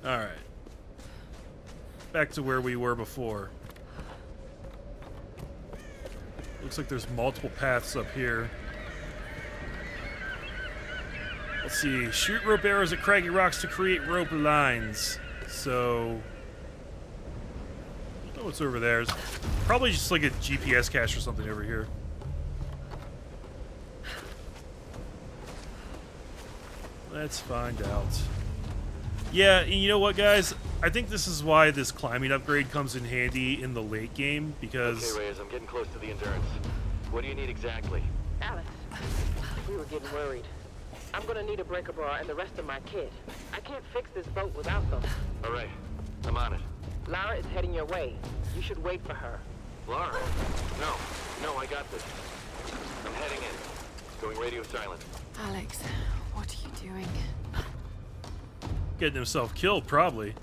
Alright. Back to where we were before. Looks like there's multiple paths up here. Let's see. Shoot rope arrows at craggy rocks to create rope lines. So... I don't know what's over there. It's probably just like a GPS cache or something over here. Let's find out. Yeah, and you know what, guys? I think this is why this climbing upgrade comes in handy in the late game, because... Okay, Reyes, I'm getting close to the Endurance. What do you need exactly? Alex, we were getting worried. I'm gonna need a breaker bar and the rest of my kit. I can't fix this boat without them. All right, I'm on it. Lara is heading your way. You should wait for her. Lara? No, I got this. I'm heading in. Going radio silent. Alex, what are you doing? Getting himself killed, probably.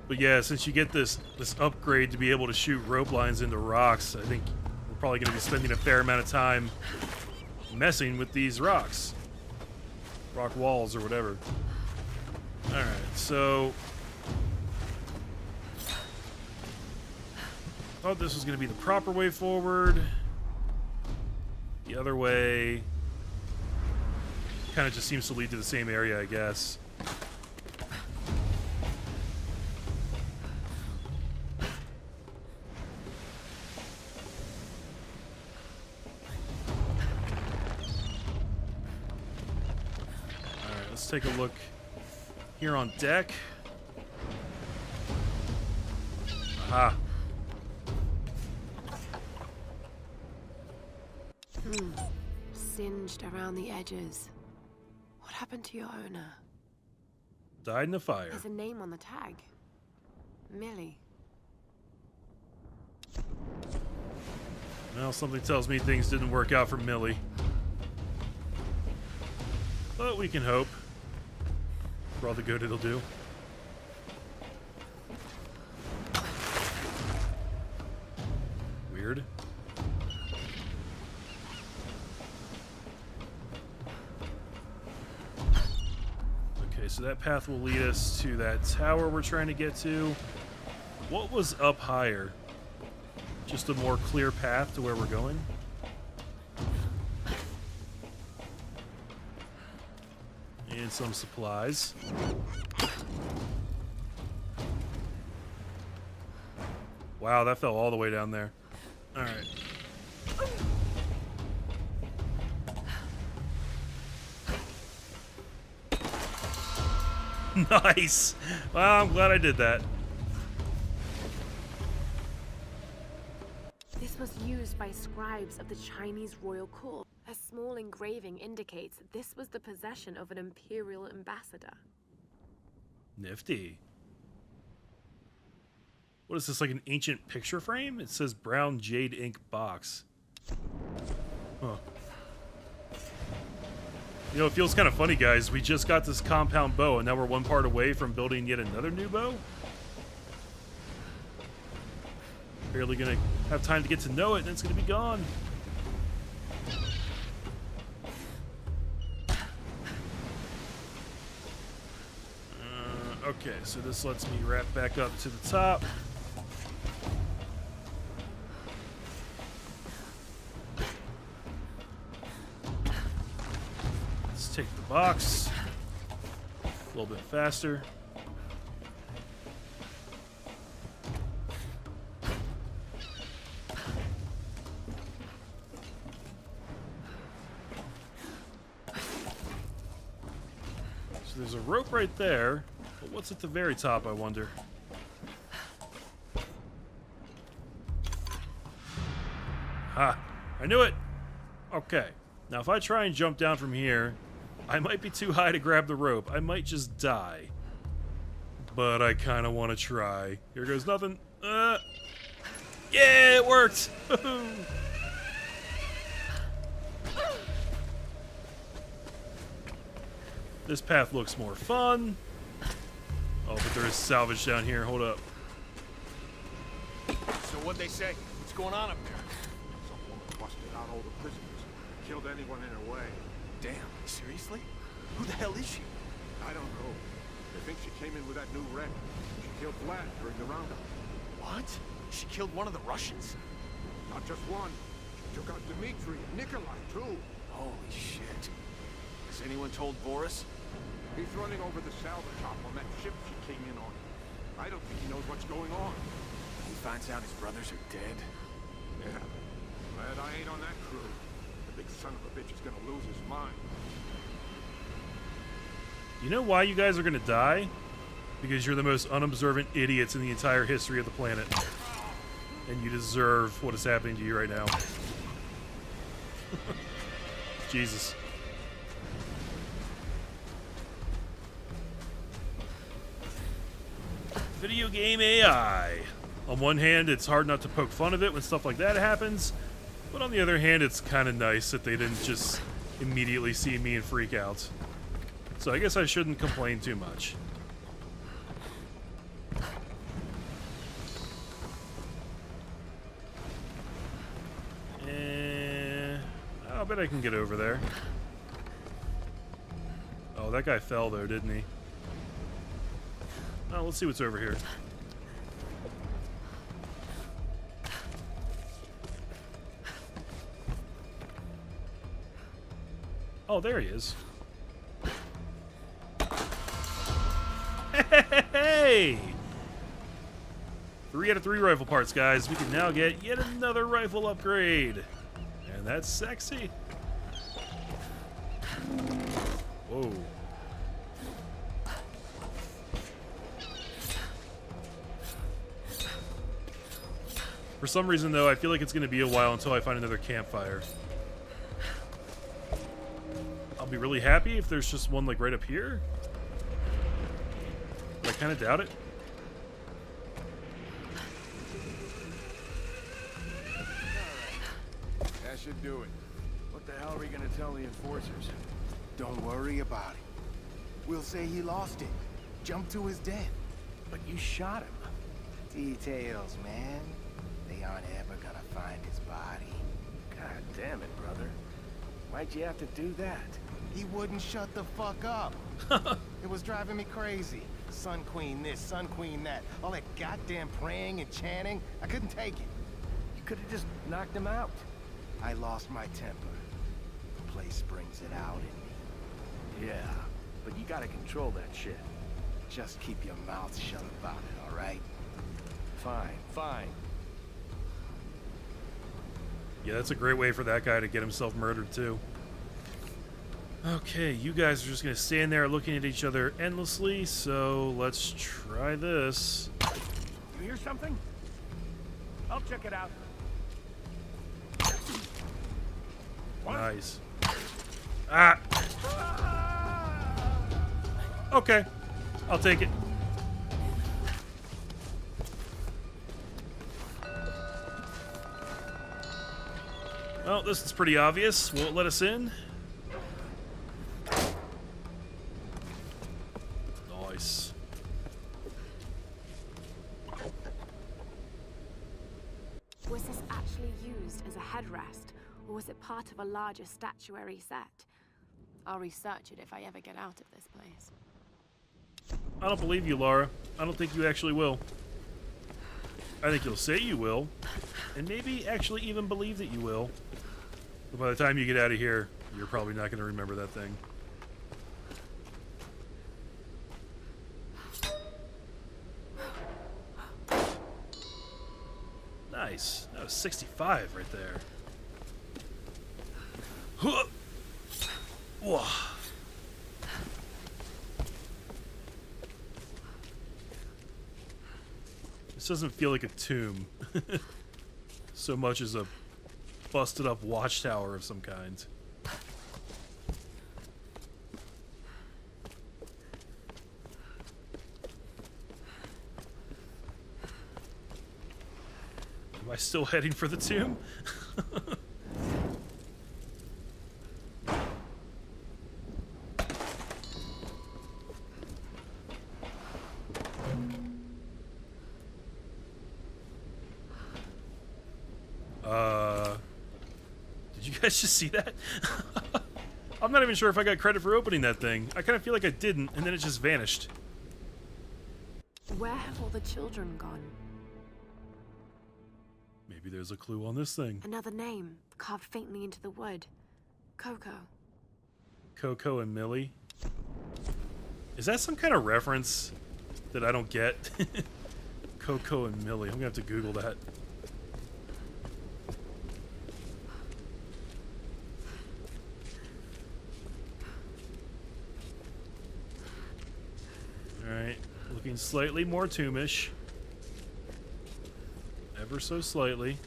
But yeah, since you get this upgrade to be able to shoot rope lines into rocks, I think we're probably going to be spending a fair amount of time messing with these rocks. Rock walls or whatever. Alright, so... thought this was going to be the proper way forward. The other way kind of just seems to lead to the same area, I guess. Alright, let's take a look here on deck. Aha. Singed around the edges. What happened to your owner? Died in the fire. There's a name on the tag. Millie. Well, something tells me things didn't work out for Millie. But we can hope. For all the good it'll do. Weird. Okay, so that path will lead us to that tower we're trying to get to. What was up higher? Just a more clear path to where we're going? And some supplies. Wow, that fell all the way down there. Alright. Nice! Well, I'm glad I did that. This was used by scribes of the Chinese royal court. A small engraving indicates this was the possession of an imperial ambassador. Nifty. What is this, like an ancient picture frame? It says brown jade ink box. Huh. You know, it feels kind of funny, guys. We just got this compound bow, and now we're one part away from building yet another new bow. Barely gonna have time to get to know it, and it's gonna be gone. Okay, so this lets me wrap back up to the top. Let's take the box. A little bit faster. So there's a rope right there. But what's at the very top, I wonder? Ha! I knew it! Okay. Now, if I try and jump down from here, I might be too high to grab the rope. I might just die. But I kind of want to try. Here goes nothing. Yeah, it worked! This path looks more fun. Oh, but there is salvage down here. Hold up. So what'd they say? What's going on up there? Some woman busted out all the prisoners. Killed anyone in her way. Damn, seriously? Who the hell is she? I don't know. They think she came in with that new wreck. She killed Vlad during the roundup. What? She killed one of the Russians? Not just one. She took out Dmitri and Nikolai, too. Holy shit. Has anyone told Boris? He's running over the salvage hop on that ship she came in on. I don't think he knows what's going on. When he finds out his brothers are dead? Yeah. Glad I ain't on that crew. The big son of a bitch is gonna lose his mind. You know why you guys are gonna die? Because you're the most unobservant idiots in the entire history of the planet. And you deserve what is happening to you right now. Jesus. Video game AI. On one hand, it's hard not to poke fun of it when stuff like that happens. But on the other hand, it's kind of nice that they didn't just immediately see me and freak out. So I guess I shouldn't complain too much. I'll bet I can get over there. Oh, that guy fell though, didn't he? Oh, let's see what's over here. Oh, there he is. Hey! 3 out of 3 rifle parts, guys. We can now get yet another rifle upgrade. And that's sexy. Whoa. For some reason, though, I feel like it's going to be a while until I find another campfire. I'll be really happy if there's just one, like, right up here. But I kind of doubt it. That should do it. What the hell are we gonna tell the enforcers? Don't worry about it. We'll say he lost it. Jumped to his death. But you shot him. Details, man. They aren't ever gonna find his body. God damn it, brother. Why'd you have to do that? He wouldn't shut the fuck up. It was driving me crazy. Sun Queen this, Sun Queen that. All that goddamn praying and chanting. I couldn't take it. You could have just knocked him out. I lost my temper. The place brings it out in me. Yeah, but you gotta control that shit. Just keep your mouth shut about it, all right? Fine, fine. Yeah, that's a great way for that guy to get himself murdered, too. Okay, you guys are just going to stand there looking at each other endlessly, so let's try this. You hear something? I'll check it out. What? Nice. Ah! Okay, I'll take it. Well, this is pretty obvious. Won't let us in. Nice. Was this actually used as a headrest, or was it part of a larger statuary set? I'll research it if I ever get out of this place. I don't believe you, Lara. I don't think you actually will. I think you'll say you will, and maybe actually even believe that you will. But by the time you get out of here, you're probably not going to remember that thing. Nice. That was 65 right there. Huh. Whoa. This doesn't feel like a tomb so much as a busted up watchtower of some kind. Am I still heading for the tomb? Did you guys just see that? I'm not even sure if I got credit for opening that thing. I kind of feel like I didn't, and then it just vanished. Where have all the children gone? Maybe there's a clue on this thing. Another name, carved faintly into the wood. Coco. Coco and Millie. Is that some kind of reference that I don't get? Coco and Millie. I'm gonna have to Google that. Alright. Looking slightly more tombhish. Ever so slightly.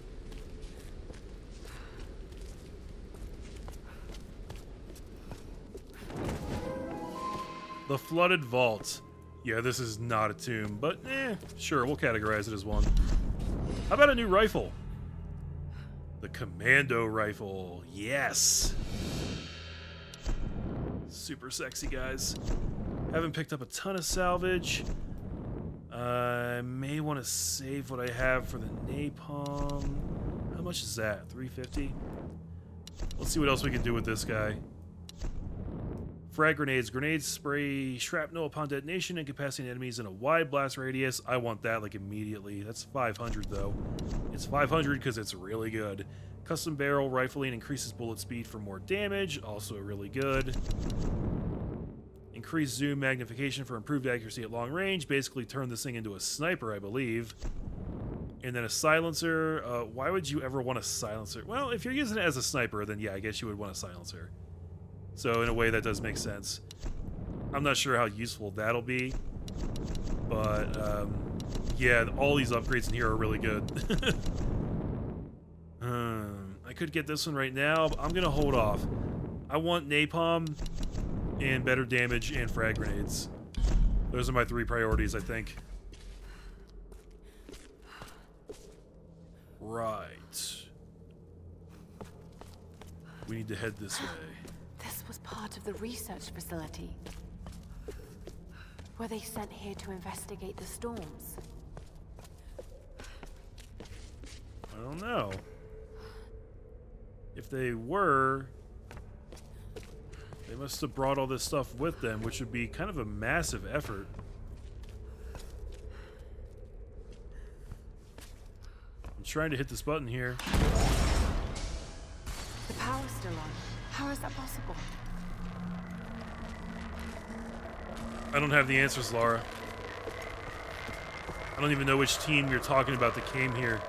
The Flooded Vault. Yeah, this is not a tomb, but sure, we'll categorize it as one. How about a new rifle? The Commando Rifle. Yes! Super sexy, guys. Haven't picked up a ton of salvage. I may want to save what I have for the napalm. How much is that? 350? Let's see what else we can do with this guy. Frag grenades. Grenades spray shrapnel upon detonation, incapacitating enemies in a wide blast radius. I want that like immediately. That's 500 though. It's 500 because it's really good. Custom barrel rifling increases bullet speed for more damage. Also really good. Increased zoom magnification for improved accuracy at long range. Basically turn this thing into a sniper, I believe. And then a silencer. Why would you ever want a silencer? Well, if you're using it as a sniper, then yeah, I guess you would want a silencer. So in a way, that does make sense. I'm not sure how useful that'll be. But, yeah, all these upgrades in here are really good. I could get this one right now, but I'm going to hold off. I want napalm and better damage and frag grenades. Those are my 3 priorities, I think. Right. We need to head this way. This was part of the research facility. Were they sent here to investigate the storms? I don't know. If they were, they must have brought all this stuff with them, which would be kind of a massive effort. I'm trying to hit this button here. The power's still on. How is that possible? I don't have the answers, Lara. I don't even know which team you're talking about that came here.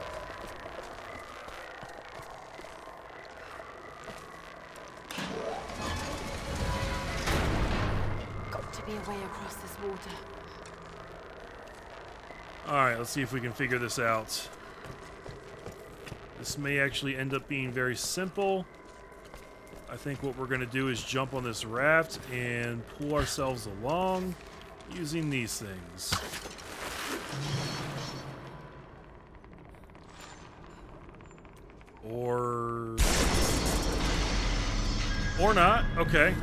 Got to be a way across this water. Alright, let's see if we can figure this out. This may actually end up being very simple. I think what we're going to do is jump on this raft and pull ourselves along using these things. Or not. Okay.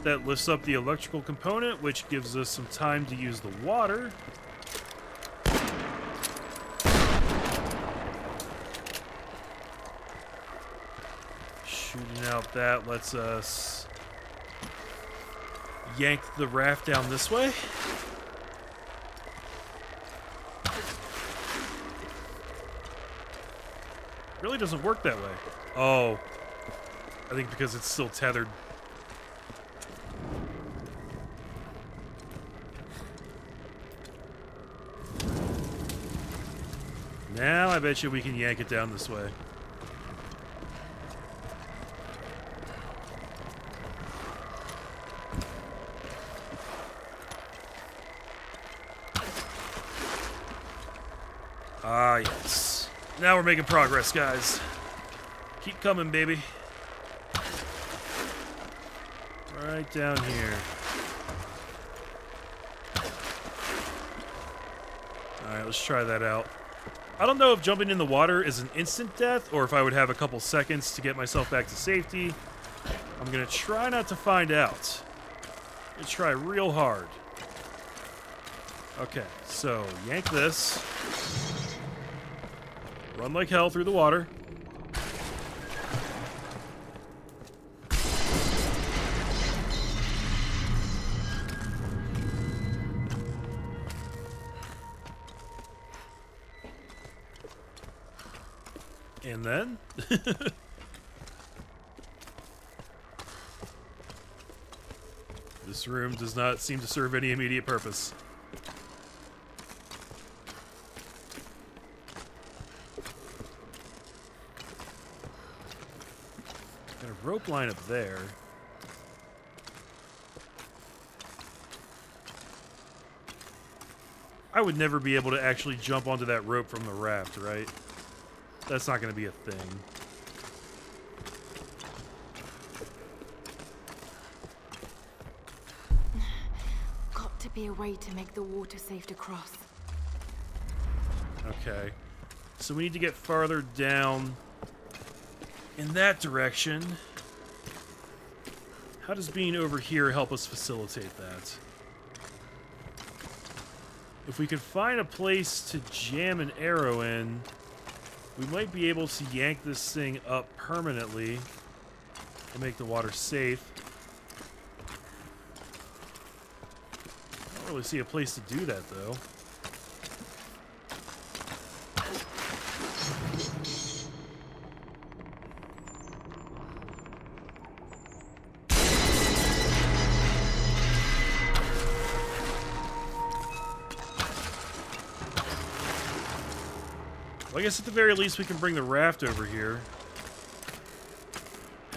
That lifts up the electrical component, which gives us some time to use the water. Shooting out that lets us yank the raft down this way. Really doesn't work that way. Oh, I think because it's still tethered. Now I bet you we can yank it down this way. Ah, yes. Now we're making progress, guys. Keep coming, baby. Right down here. Alright, let's try that out. I don't know if jumping in the water is an instant death or if I would have a couple seconds to get myself back to safety. I'm gonna try not to find out. I'm gonna try real hard. Okay, so yank this. Run like hell through the water. And then? This room does not seem to serve any immediate purpose. Got a rope line up there. I would never be able to actually jump onto that rope from the raft, right? That's not going to be a thing. Got to be a way to make the water safe to cross. Okay. So we need to get farther down in that direction. How does being over here help us facilitate that? If we could find a place to jam an arrow in, we might be able to yank this thing up permanently and make the water safe. I don't really see a place to do that, though. Well, I guess at the very least we can bring the raft over here.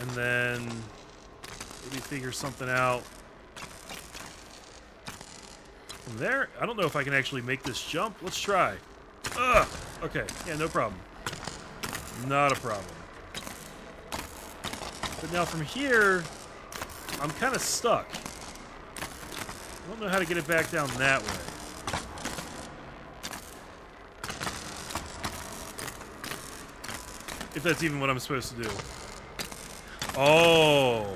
And then maybe figure something out from there. I don't know if I can actually make this jump. Let's try. Ugh! Okay, yeah, no problem. Not a problem. But now from here, I'm kind of stuck. I don't know how to get it back down that way. If that's even what I'm supposed to do. Oh.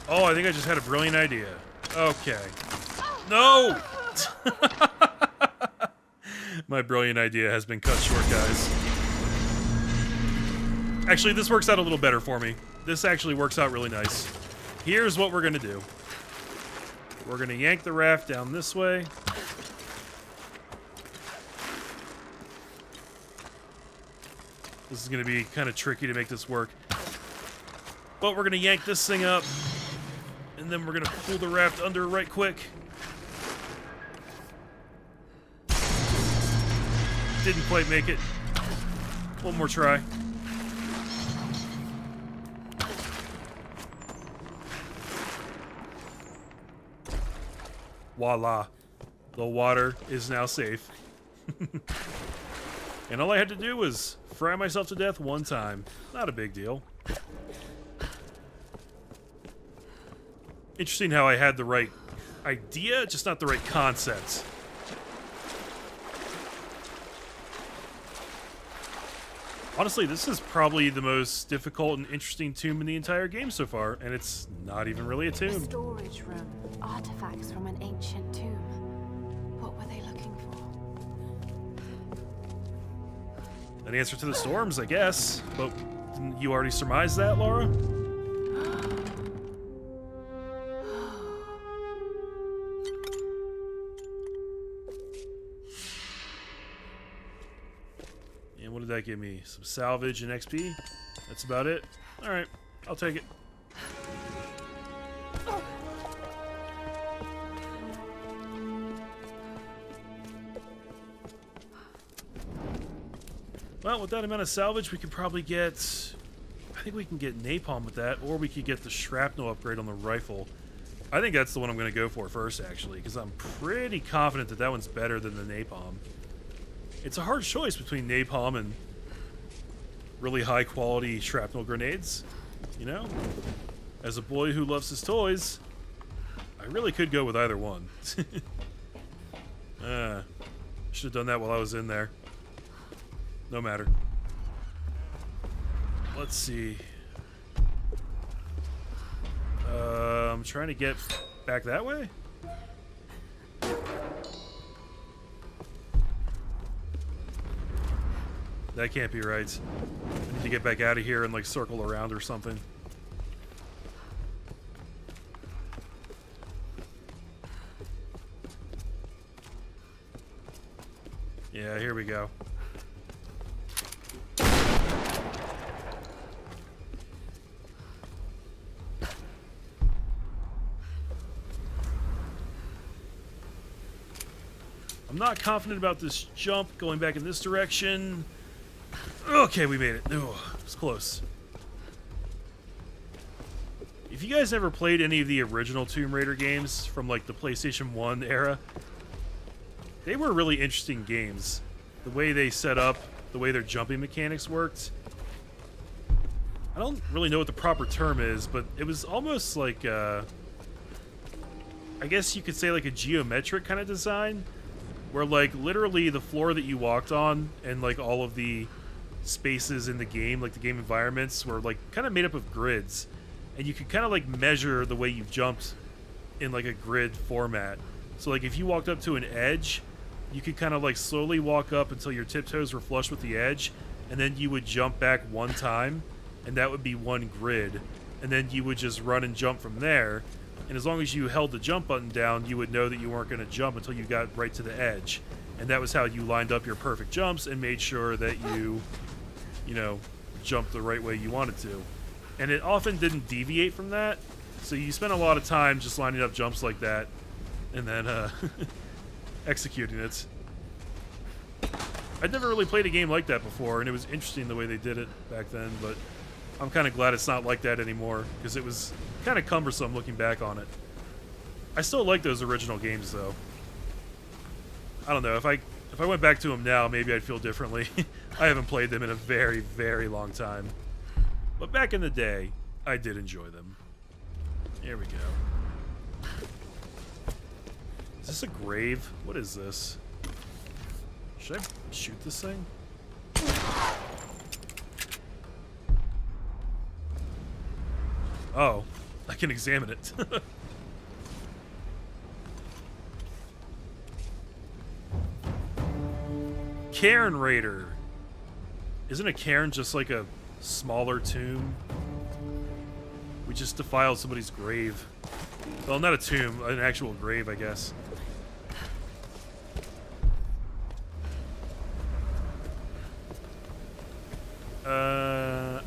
Oh, I think I just had a brilliant idea. Okay. No! My brilliant idea has been cut short, guys. Actually, this works out a little better for me. This actually works out really nice. Here's what we're going to do. We're going to yank the raft down this way. This is going to be kind of tricky to make this work. But we're going to yank this thing up. And then we're going to pull the raft under right quick. Didn't quite make it. One more try. Voila. The water is now safe. And all I had to do was fry myself to death one time. Not a big deal. Interesting how I had the right idea, just not the right concept. Honestly, this is probably the most difficult and interesting tomb in the entire game so far, and it's not even really a A tomb. storage room. Artifacts from an ancient tomb. What were they looking for? An answer to the storms, I guess. But didn't you already surmise that, Lara? And what did that give me? Some salvage and XP? That's about it? Alright, I'll take it. Well, with that amount of salvage, we could probably get... I think we can get napalm with that, or we could get the shrapnel upgrade on the rifle. I think that's the one I'm going to go for first, actually, because I'm pretty confident that that one's better than the napalm. It's a hard choice between napalm and really high-quality shrapnel grenades, you know? As a boy who loves his toys, I really could go with either one. Should have done that while I was in there. No matter. Let's see. I'm trying to get back that way? That can't be right. I need to get back out of here and like circle around or something. Yeah, here we go. I'm not confident about this jump going back in this direction. Okay, we made it. Oh, it was close. If you guys ever played any of the original Tomb Raider games from like the PlayStation 1 era, they were really interesting games. The way they set up, the way their jumping mechanics worked. I don't really know what the proper term is, but it was almost like, I guess you could say like a geometric kind of design, where like literally the floor that you walked on and like all of the spaces in the game, like the game environments, were like kind of made up of grids, and you could kind of like measure the way you jumped in like a grid format. So like if you walked up to an edge, you could kind of like slowly walk up until your tiptoes were flush with the edge, and then you would jump back one time, and that would be one grid, and then you would just run and jump from there. And as long as you held the jump button down, you would know that you weren't going to jump until you got right to the edge. And that was how you lined up your perfect jumps and made sure that you know, jumped the right way you wanted to. And it often didn't deviate from that, so you spent a lot of time just lining up jumps like that and then executing it. I'd never really played a game like that before, and it was interesting the way they did it back then, but I'm kind of glad it's not like that anymore, because it was kind of cumbersome looking back on it. I still like those original games, though. I don't know, if I went back to them now, maybe I'd feel differently. I haven't played them in a very, very long time. But back in the day, I did enjoy them. Here we go. Is this a grave? What is this? Should I shoot this thing? Oh, I can examine it. Cairn Raider. Isn't a cairn just like a smaller tomb? We just defiled somebody's grave. Well, not a tomb, an actual grave, I guess.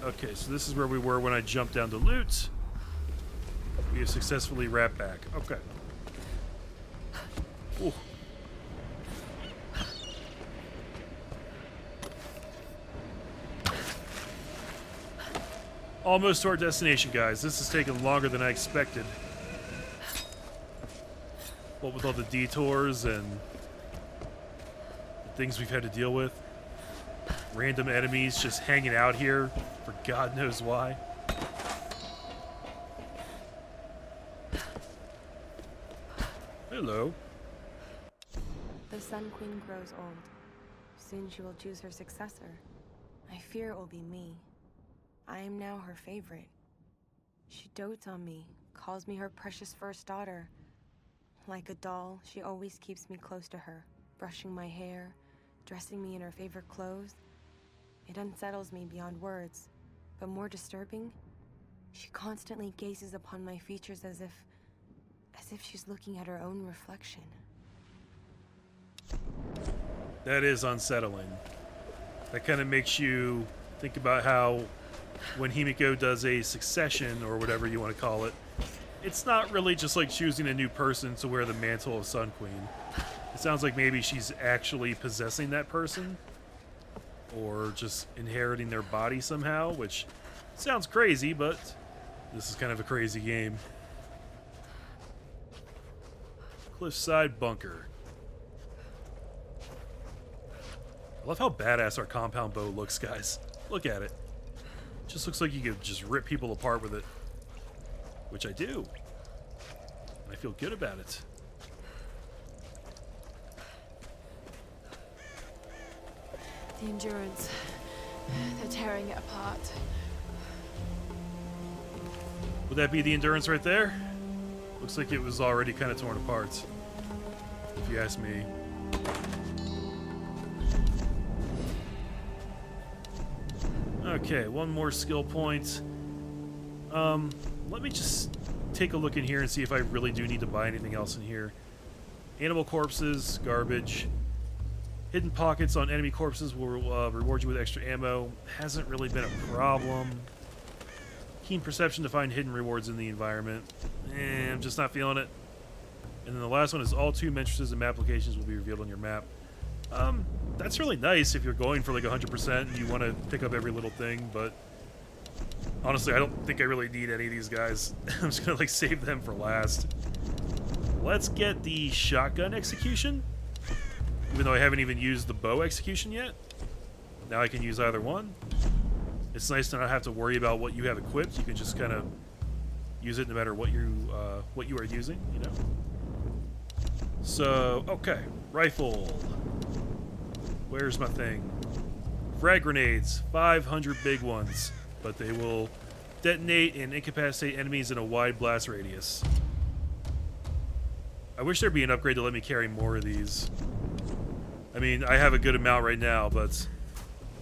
Okay, so this is where we were when I jumped down to loot. We have successfully wrapped back. Okay. Ooh. Almost to our destination, guys. This has taken longer than I expected. What with all the detours and the things we've had to deal with. Random enemies just hanging out here for God knows why. Hello. The Sun Queen grows old. Soon she will choose her successor. I fear it will be me. I am now her favorite. She dotes on me, calls me her precious first daughter. Like a doll, she always keeps me close to her, brushing my hair, dressing me in her favorite clothes. It unsettles me beyond words, but more disturbing, she constantly gazes upon my features as if she's looking at her own reflection. That is unsettling. That kind of makes you think about how when Himiko does a succession, or whatever you want to call it, it's not really just like choosing a new person to wear the mantle of Sun Queen. It sounds like maybe she's actually possessing that person, or just inheriting their body somehow, which sounds crazy, but this is kind of a crazy game. Cliffside Bunker. I love how badass our compound bow looks, guys. Look at it. Just looks like you could just rip people apart with it. Which I do. I feel good about it. The Endurance. They're tearing it apart. Would that be the Endurance right there? Looks like it was already kind of torn apart, if you ask me. Okay, one more skill point. Let me just take a look in here and see if I really do need to buy anything else in here. Animal corpses, garbage. Hidden pockets on enemy corpses will reward you with extra ammo. Hasn't really been a problem. Keen perception to find hidden rewards in the environment. I'm just not feeling it. And then the last one is all tomb entrances and map locations will be revealed on your map. That's really nice if you're going for like 100% and you want to pick up every little thing, but honestly, I don't think I really need any of these guys. I'm just gonna like save them for last. Let's get the shotgun execution, even though I haven't even used the bow execution yet. Now I can use either one. It's nice to not have to worry about what you have equipped. You can just kind of use it no matter what you are using, you know. So, okay, rifle. Where's my thing? Frag grenades, 500 big ones, but they will detonate and incapacitate enemies in a wide blast radius. I wish there'd be an upgrade to let me carry more of these. I mean, I have a good amount right now, but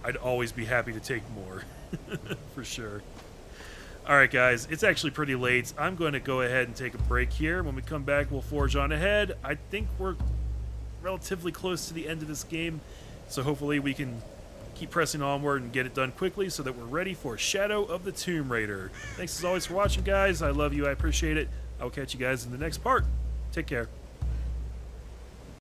I'd always be happy to take more, for sure. Alright guys, it's actually pretty late. I'm going to go ahead and take a break here. When we come back, we'll forge on ahead. I think we're relatively close to the end of this game, so hopefully we can keep pressing onward and get it done quickly so that we're ready for Shadow of the Tomb Raider. Thanks as always for watching, guys. I love you. I appreciate it. I'll catch you guys in the next part. Take care.